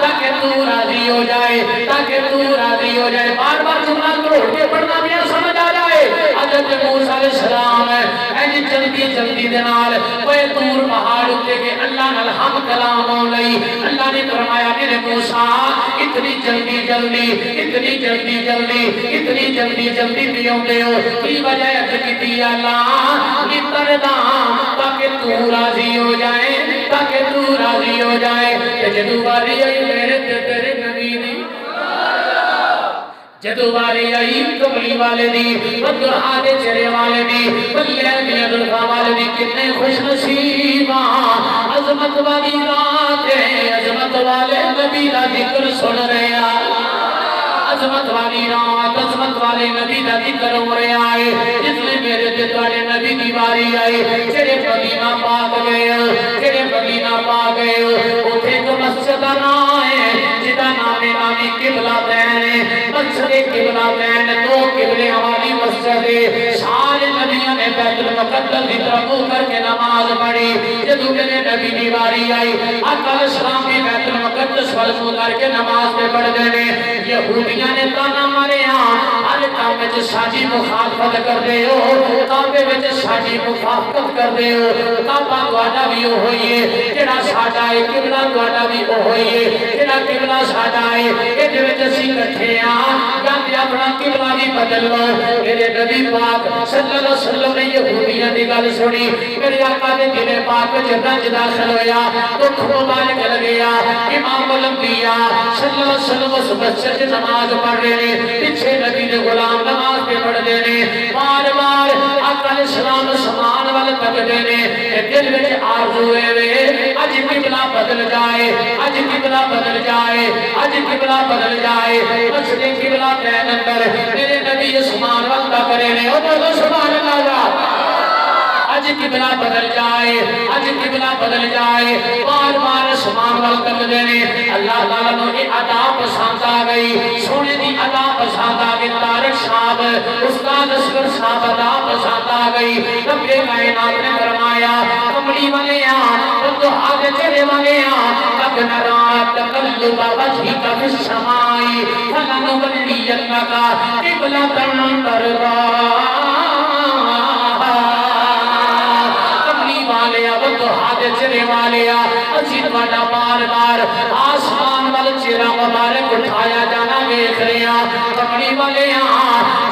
تاکہ تو راضی ہو جائے تاکہ تو راضی ہو جائے بار بار جملہ توڑ کے پڑھنا بھی سمجھ آ جائے حضرت موسیٰ علیہ السلام ہے ایجی جلدی جلدی دنال کوئی دور پہاڑ تے کہ اللہ نال ہم کلام ہو لئی اللہ نے فرمایا میرے موسیٰ اتنی جلدی جلدی اتنی جلدی جلدی اتنی جلدی جلدی پیوں دے ہو کی وجہ کی اللہ نتردہ تاکہ تو راضی ہو جائے تاکہ تو راضی ہو جائے جدو باری آئی میرے تیرے نبی دی جدو باری آئی کملی والے دی بدرہا دے چرے والے دی بلے دیا دلخا والے دی کتنے خوش نصیباں عظمت والی رات ہے عظمت والے نبی دا ذکر سن رہے ہیں عظمت والی رات عظمت والے نبی دا ذکر ہو رہے آئے جس نے میرے تیتوارے نبی دی باری آئی چرے مدینہ پا گئے چرے مدینہ پا گئے اتھے کو مسجد آئے جدا نامی نامی قبلہ دین مسجد قبلہ دین دو قبلے والی مسجد سارے نبیوں نے بیت المقدس کی طرف منہ کر کے نماز پڑھی جدو میرے نبی دی باری آئی آقا اسلام بھی بیت المقدس وال منہ کر کے نماز پہ پڑھ دینے یہودیاں نے تانا مارے ہر کام میں ساجی مخالفت کر دے ہو کعبے میں ساجی مخالفت کر دے ہو کعبہ دوانا بھی ہو ہوئی ہے جڑا ساڈا ہے قبلہ دوانا بھی ہو ہوئی ہے جڑا قبلہ ساڈا ہے ایدے وچ اسی کٹھے یا تے اپنا قبلہ بھی بدل لو میرے نبی پاک صلی اللہ علیہ وسلم نے یہودیاں دی گل سنی میرے آقا دے دل پاک وچ رنج داخل ہویا دکھ مبارک لگیا امام الانبیاء صلی اللہ علیہ وسلم اس مسجد نماز پڑھ رہے ہیں پیچھے نبی نے غلام نماز پہ پڑھ دینے بار بار آقا علیہ السلام سمان والا تک دینے دل وچ آرزو ہوئے اج قبلہ بدل جائے اج قبلہ بدل جائے اج قبلہ بدل جائے مسجد قبلہ دین اندر میرے نبی سمان والا کرے نے او بولو سبحان اللہ اج قبلہ بدل جائے اج قبلہ بدل جائے بار بار سمان وال کر دینے اللہ تعالیٰ نے یہ ادا پسند آ گئی سونے دی ادا پسند آ گئی طارق صاحب استاد اصغر صاحب ادا پسند آ گئی رب کائنات نے فرمایا کملی والے تو آگے چلے والے قد نرى تقلب وجهك في السماء فلنولينك قبلة ترضاها کملی والے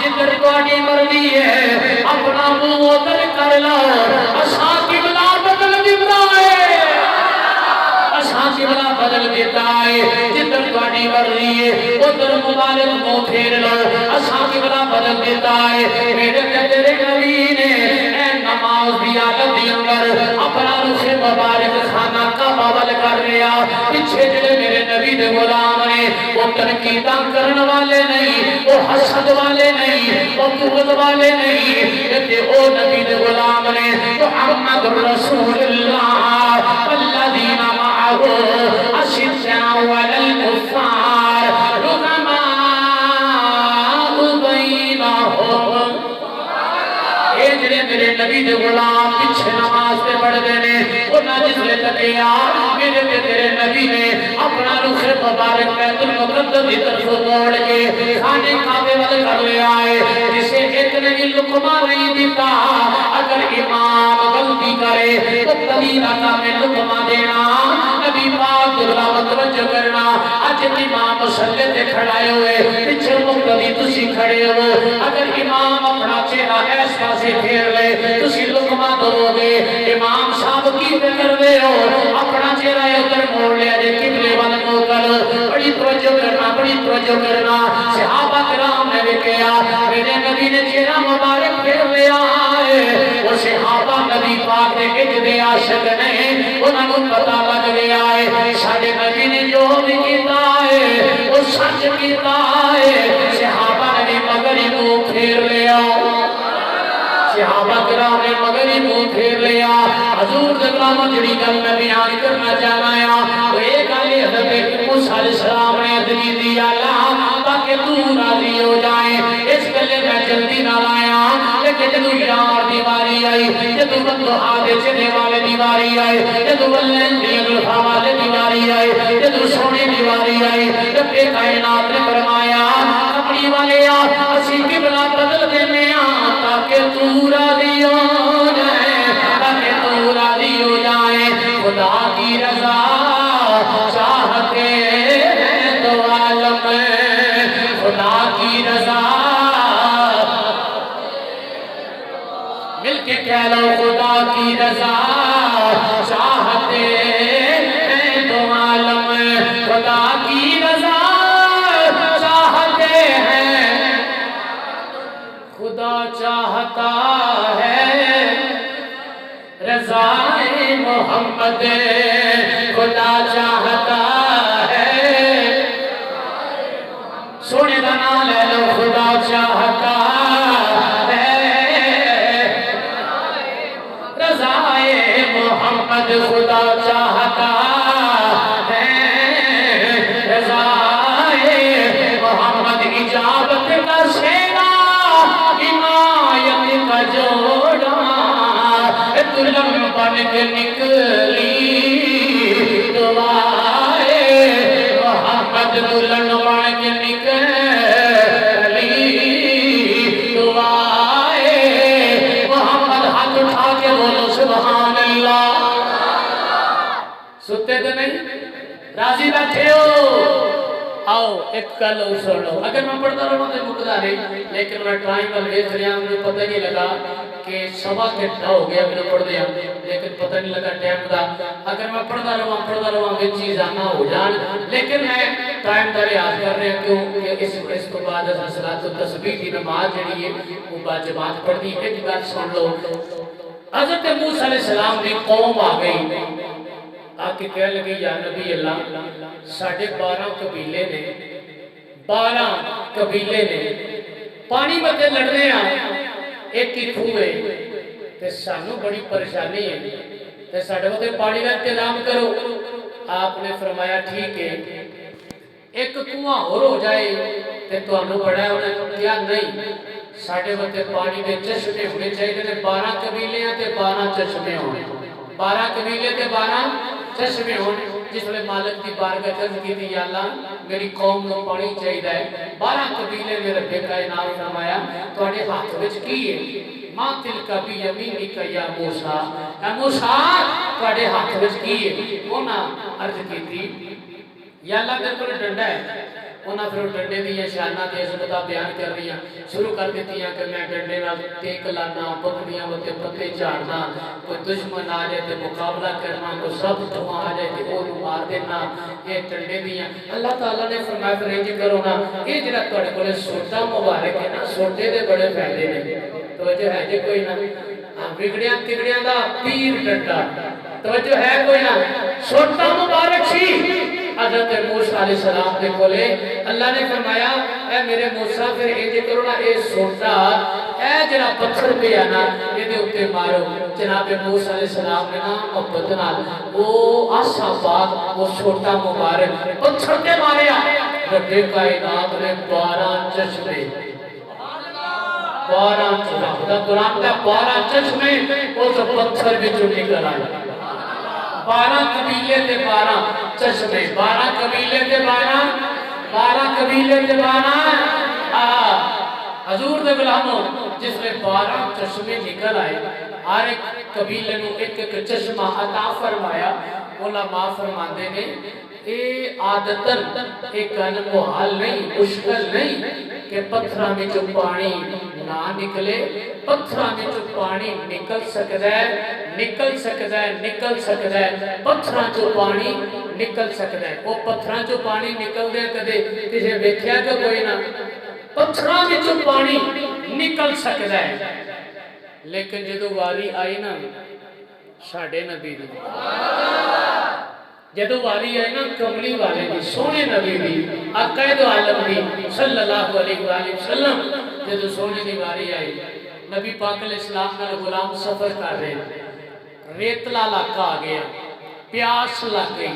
جدھر تہاڈی مرضی ہے اپنا منہ ادھر کر لو اساں قبلہ بدل دتا ہے اساں قبلہ بدل دیتا ہے جدھر تہاڈی مرضی ہے ادھر مبارک منہ پھیر لو اساں قبلہ بدل دیتا ہے میرے تیرے نبی نے اے نماز دی حالت دی اندر اپنا رخ مبارک خانہ کعبہ ول کر لیا پیچھے جڑے میرے نبی دے غلام نے وہ تنقیداں کرن والے نہیں وہ حسد والے نہیں وہ بغض والے نہیں تے او نبی دے غلام نے محمد رسول اللہ والذین معه اشداء علی الکفار رحماء بینہم اے جڑے میرے نبی دے غلام پیچھے نماز پہ پڑھ دینے انہاں جس لے تکیا میرے تیرے نبی نے اپنا رخ مبارک بیت المقدس کی طرف موڑ کے خانے کعبے والے کر لے آئے جسے ایک نے بھی لقمہ نہیں دیتا اگر امام غلطی کرے تو کبھی رکھا میں لقمہ دینا نبی پاک دلہ متوجہ کرنا اج امام مسلے تے کھڑائے ہوئے پیچھے مقتدی تسی کھڑے ہو اگر امام اپنا چہرہ ایس پاسے پھیر لے تسی لقمہ دو گے امام صاحب کی فکر دے ہو اپنا چہرہ ادھر موڑ لیا جے قبلے والا منہ کرو بڑی توجہ کرنا صحابہ کرام نے بھی کیا میرے نبی نے چہرہ مبارک پھیر لیا ہے وہ صحابہ نبی پاک نے ایک دے عاشق نہیں انہوں نے پتہ لگ گیا ہے سارے نبی نے جو بھی کیتا ہے وہ سچ کیتا ہے صحابہ نے مگر ہی منہ پھیر لیا صحابہ کرام نے مگر ہی منہ پھیر لیا حضور دکلام جڑی گل میں بیان کرنا چاہنا ہے وہ ایک آلی حضرت موسیٰ علیہ السلام نے ادلی دیا اللہ تاکہ تو راضی ہو جائیں اس گلے میں جلدی نہ لایا لیکن جدو یار دیواری آئی جدو بندو آدھے چنے والے دیواری آئی جدو بلین دی اگلفہ والے دیواری آئی جدو سونے دیواری آئی رب کائنات نے فرمایا اپنی والے اسی قبلہ بدل دینے تاکہ تو راضی ہو جائے تاکہ تو راضی ہو جائے خدا کی رضا چاہتے ہیں تو عالم خدا کی رضا مل کے کہہ لو خدا کی رضا چاہتے ہیں تو عالم خدا کی رضا چاہتے ہیں خدا چاہتا ہے رضا محمد خدا چاہتا ہے سونے کا نام لے لو خدا چاہتا ہے رضا محمد خدا چاہتا ہے رضا محمد اجابت کا شیرا حمایت کا جوڑا دلہن بن کے نکلی دعائے محمد دلہن بن کے نکلی دعائے محمد ہاتھ اٹھا کے بولو سبحان اللہ ستے تو نہیں راضی بیٹھے ہو آؤ ایک کل سنو اگر میں پڑھتا رہا ہوں تو مقدہ نہیں لیکن میں ٹائم پر دیکھ رہا ہوں مجھے پتہ نہیں لگا کہ سوا گھنٹہ ہو گیا میں نے پڑھ دیا لیکن پتہ نہیں لگا ٹائم کا اگر میں پڑھتا رہا ہوں یہ چیز آنا ہو جان لیکن میں ٹائم کا ریاض کر رہے ہوں کہ اس کو بعد صلاۃ التسبیح کی نماز جڑی ہے وہ باجماعت پڑھنی ہے ایک بات سن لو حضرت موسیٰ علیہ السلام کی قوم آ گئی آکے کہہ لگی یا نبی اللہ 12.5 قبیلے نے 12 قبیلے نے پانی بتے لڑنے ایک ہی کھوئے تے سانو بڑی پریشانی ہے تے ساڑھے بتے پانی کا انتظام کرو آپ نے فرمایا ٹھیک ہے ایک کنواں اور ہو جائے تے تو انہوں بڑھا ہے انہیں کیا نہیں ساڑھے بتے پانی کے چشمے ہونے چاہیے 12 قبیلے ہیں تے 12 چشمے ہونے 12 قبیلے تے 12 چشمے ہونے جس میں مالک کی بارگاہ چرز کی تھی یا اللہ میری قوم کو پانی چاہیے ہے 12 قبیلے میں رب کا انعام فرمایا تو انہیں ہاتھ وچ کیے ماں تل کبھی یمینی کا یا موسیٰ اے موسیٰ تو انہیں ہاتھ وچ کیے وہ نہ عرض کی تھی یا اللہ نے تو ڈنڈا ہے انہاں پھر ڈنڈے دیا شانہ تے عظمتاں بیان کر رہی ہیں شروع کر دیتی ہیں کہ میں ڈنڈے نال ٹیک لانا بکریاں تے پتے جھاڑنا کوئی دشمن آ جائے تے مقابلہ کرنا کوئی سب دھواں آ جائے تے وہ مار دینا یہ ڈنڈے دیا اللہ تعالیٰ نے فرمایا پھر انج کرو نا یہ جڑا تواڈے کول سوٹا مبارک ہے نا سوٹے دے بڑے فائدے نے توجہ ہے جی کوئی نہ بگڑیاں تگڑیاں دا پیر ڈنڈا توجہ ہے کوئی نہ سوٹا مبارک سی حضرت موسیٰ علیہ السلام دے کولے اللہ نے فرمایا اے میرے موسیٰ پھر انج کرو نا اے سوٹا اے جڑا پتھر پہ آنا یہ دے اوپر مارو جناب موسیٰ علیہ السلام نے نا محبت نال وہ آسا پاک وہ سوٹا مبارک پتھر تے ماریا رب کائنات نے 12 چشمے 12 چشمے قرآن کا 12 چشمے وہ تو پتھر وچوں نکل آیا 12 قبیلے تے 12 چشمے 12 قبیلے تے 12 قبیلے تے 12 حضور دے غلاموں جس میں 12 چشمے نکل آئے ہر ایک قبیلے نو ایک ایک چشمہ عطا فرمایا علماء فرماندے نے اے عادتاً ایک محال نہیں مشکل نہیں کہ پتھراں وچوں پانی نہ نکلے پتھراں وچوں پانی نکل سکدا ہے نکل سکدا ہے نکل سکدا ہے پتھراں چوں پانی نکل سکدا ہے وہ پتھراں چوں پانی نکلدے کدے کسے ویکھیا کہ کوئی نہ پتھراں وچوں پانی نکل سکدا ہے لیکن جدوں واری آئی نا ساڈے نبی دی جدو واری آئی نا کملی والے دی سونے نبی دی آقا دو عالم دی صلی اللہ علیہ وآلہ وسلم جدو سونے دی واری آئی نبی پاک علیہ السلام نے غلام سفر کر رہے ریتلا علاقہ آ گیا پیاس لگ گئی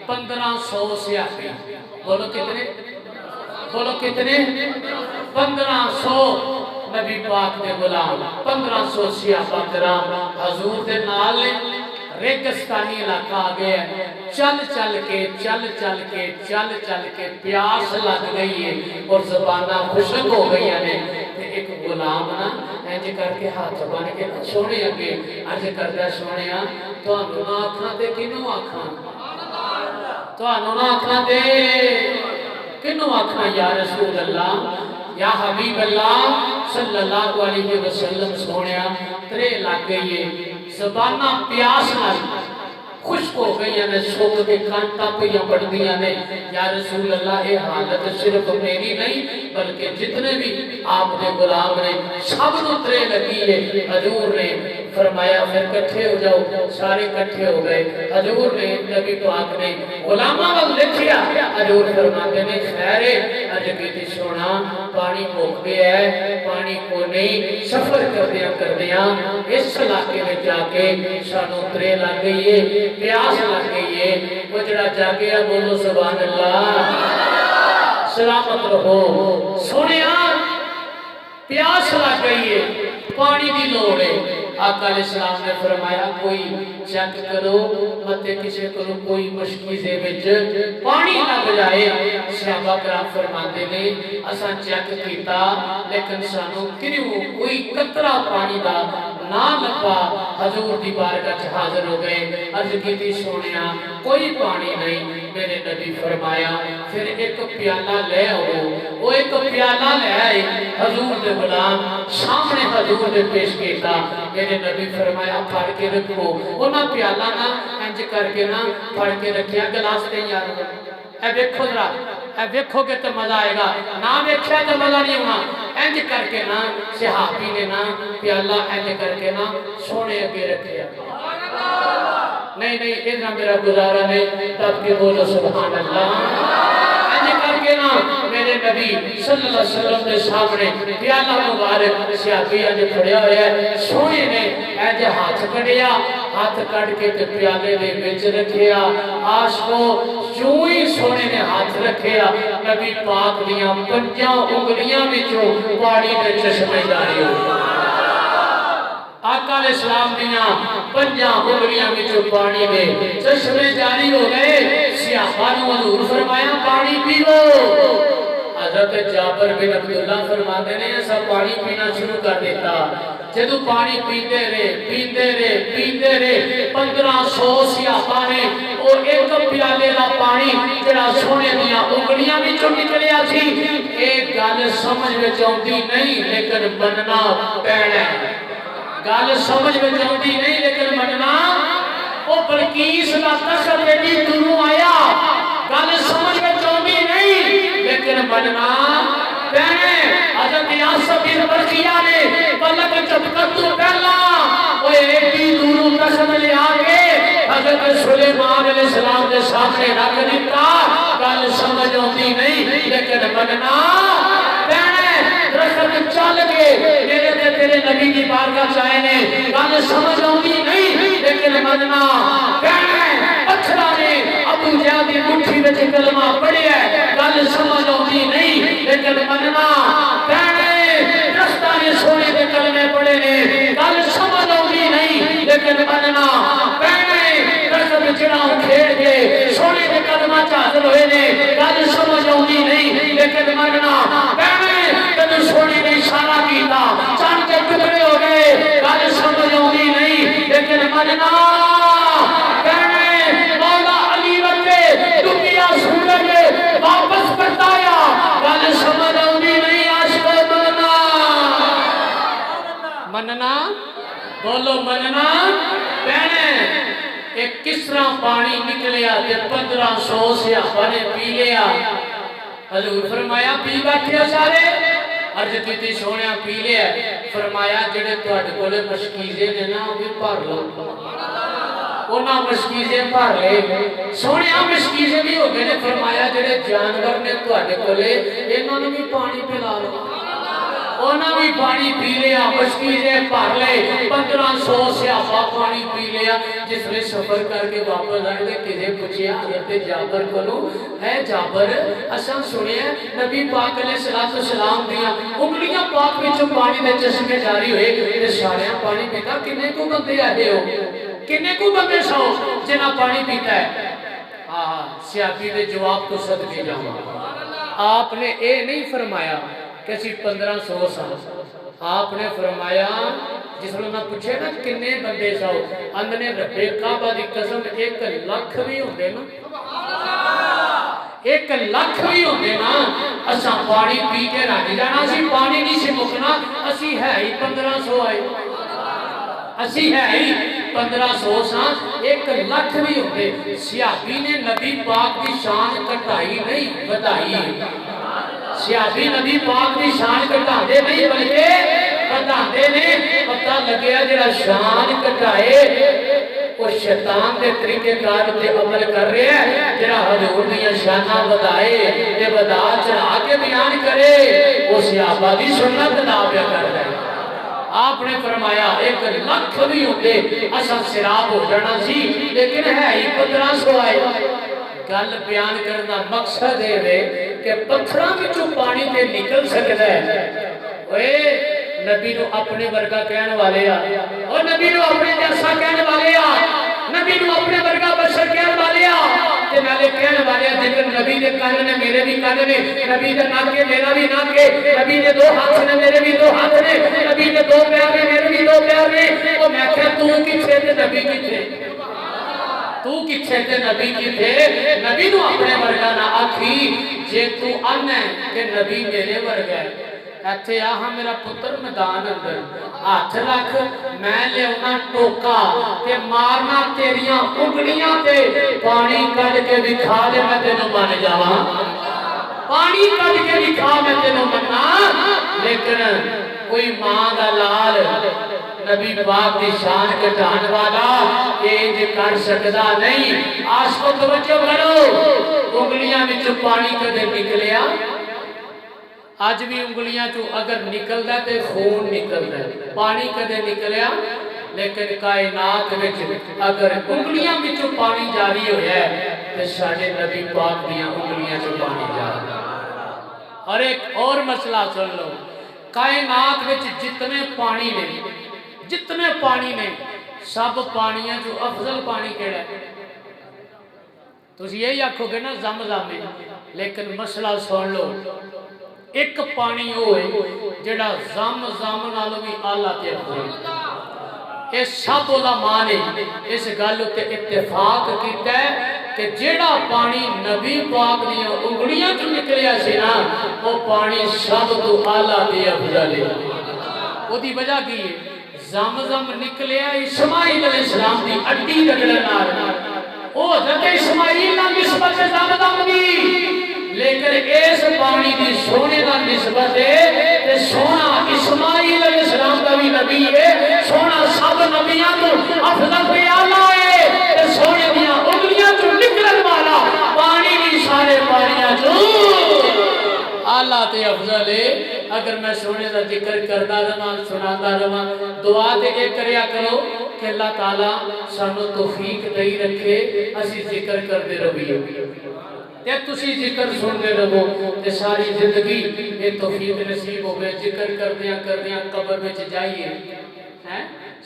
1500 سے آ گئی بولو کتنے 1500 نبی پاک دے غلام 1500 صحابہ کرام حضور دے نال نے ریگستانی علاقہ آ گیا چل چل کے پیاس لگ گئی ہے اور زبانہ خشک ہو گئی ہے ایک غلام نا انج کر کے ہاتھ بن کے سونے اگے انج کردا سونیا تانوں نہ آکھاں تے کینوں آکھاں تانوں نہ آکھاں تے کینوں آکھاں یا رسول اللہ یا حبیب اللہ صلی اللہ علیہ وسلم سونیا ترے لگ گئی ہے زبانہ پیاس نال خشک ہو گئی ہیں سوک کے کانٹا پہ بڑھ دیا نے یا رسول اللہ یہ حالت صرف میری نہیں بلکہ جتنے بھی آپ نے غلام نے سب نو ترے لگی ہے حضور نے فرمایا پھر کٹھے ہو جاؤ سارے کٹھے ہو گئے حضور نے نبی پاک نے غلامہ وال دیکھیا حضور فرماتے نے خیر ہے اج کی سونا پانی موک گیا ہے پانی کو نہیں سفر کر دیا اس علاقے میں جا کے سانو ترے لگ گئی ہے پیاس لگ گئی ہے وہ جڑا جا گیا بولو سبحان اللہ سلامت رہو سنیا پیاس لگ گئی ہے پانی دی لوڑ ہے آقا علیہ السلام نے فرمایا کوئی چیک کرو متے کسی کو کوئی مشکیزے وچ پانی لگ جائے صحابہ کرام فرماتے نے اساں چیک کیتا لیکن سانو کیوں کوئی قطرہ پانی دا نہ لگا حضور دی بارگاہ وچ حاضر ہو گئے عرض کیتی سونیا کوئی پانی نہیں میرے نبی فرمایا پھر ایک پیالہ لے آؤ وہ ایک پیالہ لے آئے حضور دے غلام سامنے حضور دے پیش کیتا میرے نبی فرمایا پھڑ کے رکھو انہاں پیالہ نا انج کر کے نا پھڑ کے رکھیا گلاس تے یار اے دیکھو ذرا اے دیکھو کہ تے مزہ آئے گا نہ دیکھیا تے مزہ نہیں ہونا انج کر کے نا صحابی نے نا پیالہ انج کر کے نا سونے اگے رکھیا نہیں ادھر میرا گزارا نہیں تب کہ بولو سبحان اللہ انج کر کے نا میرے نبی صلی اللہ علیہ وسلم کے سامنے پیالہ مبارک صحابی انج کھڑیا ہوا ہے سونے نے انج ہاتھ کڑیا ہاتھ کڑ کے تے پیالے دے وچ رکھیا عاشقو جو ہی سونے نے ہاتھ رکھیا نبی پاک دیاں 5 انگلیاں وچوں پانی دے چشمے جاری ہو آقا علیہ السلام دیاں 5 انگلیاں وچوں پانی دے چشمے جاری ہو گئے صحابہ نے حضور فرمایا پانی پیو حضرت جابر بن عبداللہ فرماتے نے ایسا پانی پینا شروع کر دیتا جدو پانی پیندے رہے 1500 صحابہ نے وہ ایک پیالے دا پانی جڑا سونے دیاں انگلیاں وچوں نکلیا سی ایک گل سمجھ وچ آندی نہیں لیکن مننا پینا ہے گل سمجھ وچ آندی نہیں لیکن مننا وہ بلقیس دا تخت ایڈی دوروں آیا گل سمجھ وچ آندی نہیں لیکن مننا پینا حضرت آصف بن برقیہ نے پلک چپکن تو پہلا وہ ایڈی دوروں تخت لے آگے حضرت سلیمان علیہ السلام کے سامنے رکھ دیتا گل سمجھ آتی نہیں لیکن مننا پینا درخت چل کے میرے تے تیرے نبی کی بارگاہ چاہے نے گل سمجھ آتی نہیں لیکن مننا پینا پتھرا نے ابو جہل دی مٹھی وچ کلمہ پڑھیا گل سمجھ آتی نہیں لیکن مننا پینا درختاں نے سونے دے کلمے پڑھے نے گل سمجھ آتی نہیں لیکن مننا پینا درخت جڑاں کھیڑ کے سونے دے کلمہ حاصل ہوئے نے گل سمجھ آتی نہیں لیکن مننا پینا جدوں سونے نے اشارہ کیتا چند کے ٹکڑے ہو گئے گل سمجھ آتی نہیں لیکن مننا پینا مولا علی وقت ڈوبیا سورج واپس پرتایا گل سمجھ آتی نہیں عاشق مننا بولو مننا پینا ایک کس طرح پانی نکلیا تے 1500 صحابہ نے پی لیا حضور فرمایا پی بیٹھے سارے عرض کیتی سونیا پی لیا فرمایا جڑے تواڈے کولے مشکیزے نے نا او بھی بھر لو انہاں مشکیزے بھر لے سونیا مشکیزے بھی ہو گئے نے فرمایا جڑے جانور نے تواڈے کولے انہاں نوں بھی پانی پلا لو انہاں بھی پانی پی لیا مشکیزیں بھر لے 1500 صحابہ پانی پی لیا جس نے سفر کر کے واپس آئے تھے کسے پوچھیا حضرت جابر کولوں اے جابر اساں سنیا نبی پاک علیہ السلام دیاں انگلیاں پاک وچوں پانی دے چشمے جاری ہوئے تے سارے پانی پیتا کنے کو بندے آئے ہو کنے کو بندے سو جنہاں پانی پیتا ہے صحابی دے جواب تو صدقے جاواں آپ نے اے نہیں فرمایا کسی 1500 سال آپ نے فرمایا جس نے پوچھے نا کنے بندے سو اندنے رب کعبہ دی قسم 1 لاکھ بھی ہوندے نا 1 لاکھ بھی ہوندے نا اساں پانی پی کے رہ جانا سی پانی نہیں سی مکنا اسی ہے ہی 1500 آئے اسی ہے ہی 1500 سان 1 لاکھ بھی ہوندے صحابی نے نبی پاک کی شان گھٹائی نہیں بڑھائی صحابی نبی پاک کی شان گھٹاندے نہیں بلکہ بڑھاندے نے پتہ لگیا جڑا شان گھٹائے وہ شیطان دے طریقے کار تے عمل کر رہا ہے جڑا حضور دیاں شاناں بدائے تے بدا چڑھا کے بیان کرے وہ صحابہ دی سنت ادا کر رہا ہے آپ نے فرمایا 1 لاکھ بھی ہوندے اساں سراب ہو جانا سی لیکن ہے ہی 1500 آئے گل بیان کرنا مقصد ہے کہ پتھراں وچوں پانی تے نکل سکدا ہے اوئے نبی نو اپنے ورگا کہن والے او نبی نو اپنے جیسا کہن والے نبی نو اپنے ورگا بشر کہن والے تے نالے کہن والے جے نبی دے کان نے میرے بھی کان نے نبی دے ناک کے میرا بھی ناک کے نبی دے 2 ہاتھ نے میرے بھی 2 ہاتھ نے نبی دے 2 پیر نے میرے بھی 2 پیر نے او میں کہ تو کتھے تے نبی کتھے تو کتھے تے نبی کتھے نبی نو اپنے ورگا نہ آکھی جے تو ان ہے کہ نبی میرے ورگا ہے ایتھے آہاں میرا پتر میدان اندر ہاتھ رکھ میں لے اونا ٹوکا تے مارنا تیریاں انگلیاں تے پانی کڈ کے دکھا دے میں تینوں من جاواں پانی کڈ کے دکھا میں تینوں مننا لیکن کوئی ماں دا لال نبی پاک دی شان گھٹان والا انج کر سکدا نہیں عاشقو توجہ کرو انگلیاں وچوں پانی کدے نکلیا آج بھی انگلیاں چو اگر نکلدا تے خون نکلدا ہے پانی کدے نکلیا لیکن کائنات وچ اگر انگلیاں وچوں پانی جاری ہویا ہے تے ساڈے نبی پاک دیاں انگلیاں چوں پانی جاری اور ایک اور مسئلہ سن لو کائنات وچ جتنے پانی نے سب پانیاں جو افضل پانی کیڑا ہے تو یہی آکھو گے نا زمزم میں لیکن مسئلہ سن لو ایک پانی ہوئے جڑا زم زم نالوں بھی آلہ تے افضل اس سب علماء نے اس گل تے اتفاق کیتا ہے کہ جیڑا پانی نبی پاک دیا انگلیاں جو نکلیا سی نا وہ پانی سب تو آلہ تے افضل ہے وہ دی وجہ کی ہے زمزم نکلیا اسماعیل علیہ السلام دی اڈی رگڑن نال او حضرت اسماعیل نال نسبت زمزم دی لیکن اس پانی دی سونے دا نسبت ہے تے سونا اسماعیل علیہ السلام دا بھی نبی ہے سونا سب نبیاں تو افضل تے اعلیٰ ہے تے سونے دیاں انگلیاں تو نکلن والا پانی بھی سارے پانیاں جو اعلیٰ تے افضل ہے اگر میں سونے دا ذکر کرنا رہا سناتا رہا دعا تے یہ کریا کرو کہ اللہ تعالیٰ سانو توفیق دئی رکھے اسی ذکر کردے رہیے تے تسی ذکر سنتے رہو تے ساری زندگی یہ توفیق نصیب ہوئے ذکر کردیاں قبر میں جائیے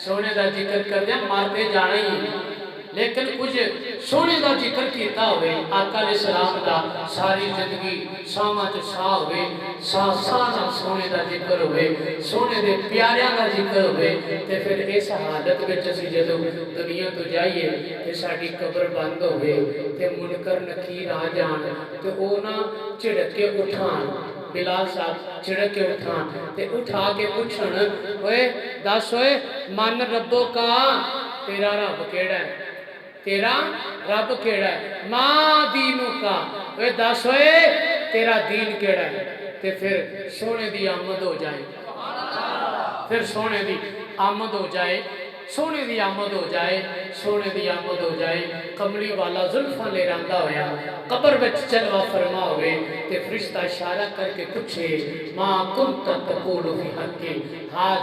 سونے دا ذکر کردیاں مارتے جانا ہی لیکن کچھ سونے دا ذکر کیتا ہوئے آقا علیہ السلام دا ساری زندگی سامت ساہ ہوئے ساہ سونے دا ذکر ہوئے سونے دے پیاریاں دا ذکر ہوئے تے پھر اس حالت وچ اسی جدوں دنیا تو جائیے تے ساڈی قبر بند ہوئے تے منکر نکیر آ جان تے او نہ چڑک کے اٹھان بلال صاحب چڑک کے اٹھان تے اٹھا کے پوچھن ہوئے دس ہوئے من ربو کا تیرا رب کیڑا ہے تیرا رب کیڑا ہے ماں دینوں کا وہ دس ہوئے تیرا دین کیڑا ہے تے پھر سونے دی آمد ہو جائے پھر سونے دی آمد ہو جائے سونے دی آمد ہو جائے سونے دی آمد ہو جائے کملی والا زلفاں لے راندا ہویا قبر وچ چلوا فرما ہوئے تے فرشتہ اشارہ کر کے پوچھے ماں کنت تقول فی حق